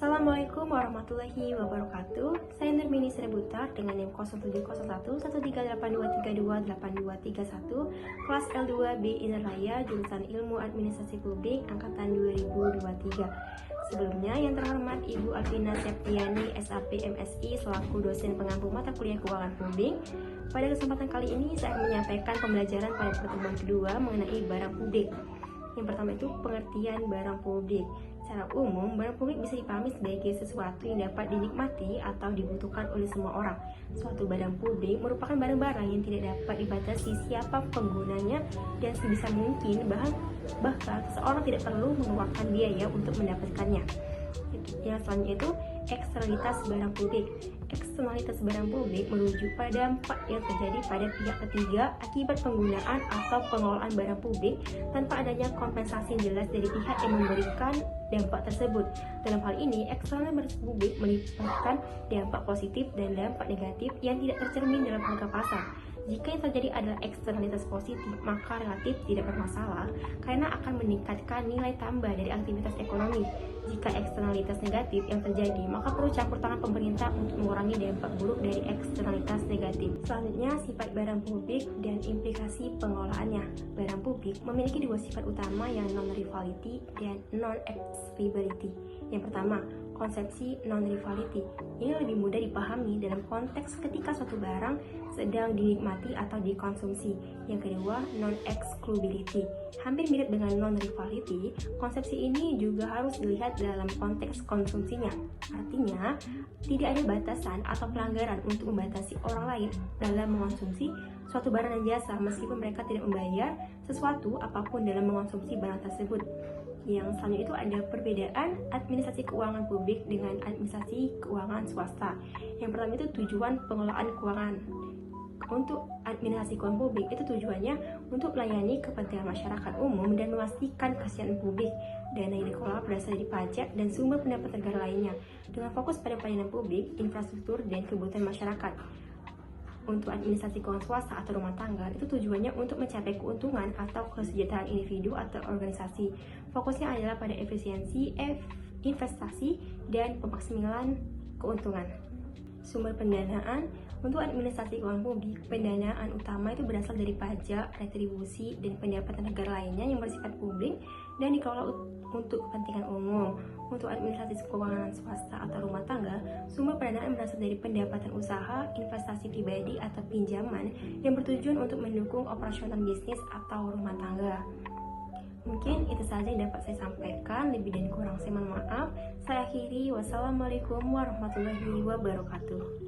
Assalamualaikum warahmatullahi wabarakatuh. Saya Nurmini Srebutar dengan NIM 07011382328231, kelas L2 B Innerlaya, jurusan Ilmu Administrasi Publik angkatan 2023. Sebelumnya, yang terhormat Ibu Alvina Septiani, SAP MSI, selaku dosen pengampu mata kuliah keuangan publik. Pada kesempatan kali ini, saya akan menyampaikan pembelajaran pada pertemuan kedua mengenai barang publik. Yang pertama itu pengertian barang publik. Secara umum, barang publik bisa dipahami sebagai sesuatu yang dapat dinikmati atau dibutuhkan oleh semua orang. Suatu barang publik merupakan barang-barang yang tidak dapat dibatasi siapa penggunanya dan sebisa mungkin bahkan seseorang tidak perlu mengeluarkan biaya untuk mendapatkannya. Yang selanjutnya itu eksternalitas barang publik. Eksternalitas barang publik merujuk pada dampak yang terjadi pada pihak ketiga akibat penggunaan atau pengelolaan barang publik tanpa adanya kompensasi yang jelas dari pihak yang memberikan dampak tersebut. Dalam hal ini, eksternalitas barang publik melibatkan dampak positif dan dampak negatif yang tidak tercermin dalam harga pasar. Jika yang terjadi adalah eksternalitas positif, maka relatif tidak bermasalah karena akan meningkatkan nilai tambah dari aktivitas ekonomi. Jika eksternalitas negatif yang terjadi, maka perlu campur tangan pemerintah untuk mengurangi dampak buruk dari eksternalitas negatif. Selanjutnya, sifat barang publik dan implikasi pengelolaannya. Barang publik memiliki dua sifat utama yang non-rivality dan non-exclusivity. Yang pertama, konsepsi non-rivality. Ini lebih mudah dipahami dalam konteks ketika suatu barang sedang dinikmati atau dikonsumsi. Yang kedua, non-exclusivity. Hampir mirip dengan non-rivality, konsepsi ini juga harus dilihat dalam konteks konsumsinya. Artinya, tidak ada batasan atau pelanggaran untuk membatasi orang lain dalam mengonsumsi suatu barang dan jasa meskipun mereka tidak membayar sesuatu apapun dalam mengonsumsi barang tersebut. Yang selanjutnya itu ada perbedaan administrasi keuangan publik dengan administrasi keuangan swasta. Yang pertama itu tujuan pengelolaan keuangan. Untuk administrasi keuangan publik itu tujuannya untuk melayani kepentingan masyarakat umum dan memastikan kesejahteraan publik. Dana yang dikelola berasal dari pajak dan sumber pendapatan negara lainnya dengan fokus pada pelayanan publik, infrastruktur, dan kebutuhan masyarakat. Untuk administrasi keuangan swasta atau rumah tangga itu tujuannya untuk mencapai keuntungan atau kesejahteraan individu atau organisasi. Fokusnya adalah pada efisiensi, investasi, dan pemaksimalian keuntungan. Sumber pendanaan untuk administrasi keuangan publik, pendanaan utama itu berasal dari pajak, retribusi, dan pendapatan negara lainnya yang bersifat publik dan dikelola untuk kepentingan umum. Untuk administrasi keuangan swasta atau rumah tangga, sumber pendanaan berasal dari pendapatan usaha, investasi pribadi atau pinjaman yang bertujuan untuk mendukung operasional bisnis atau rumah tangga. Mungkin itu saja yang dapat saya sampaikan, lebih dan kurang saya mohon maaf. Saya akhiri, wassalamualaikum warahmatullahi wabarakatuh.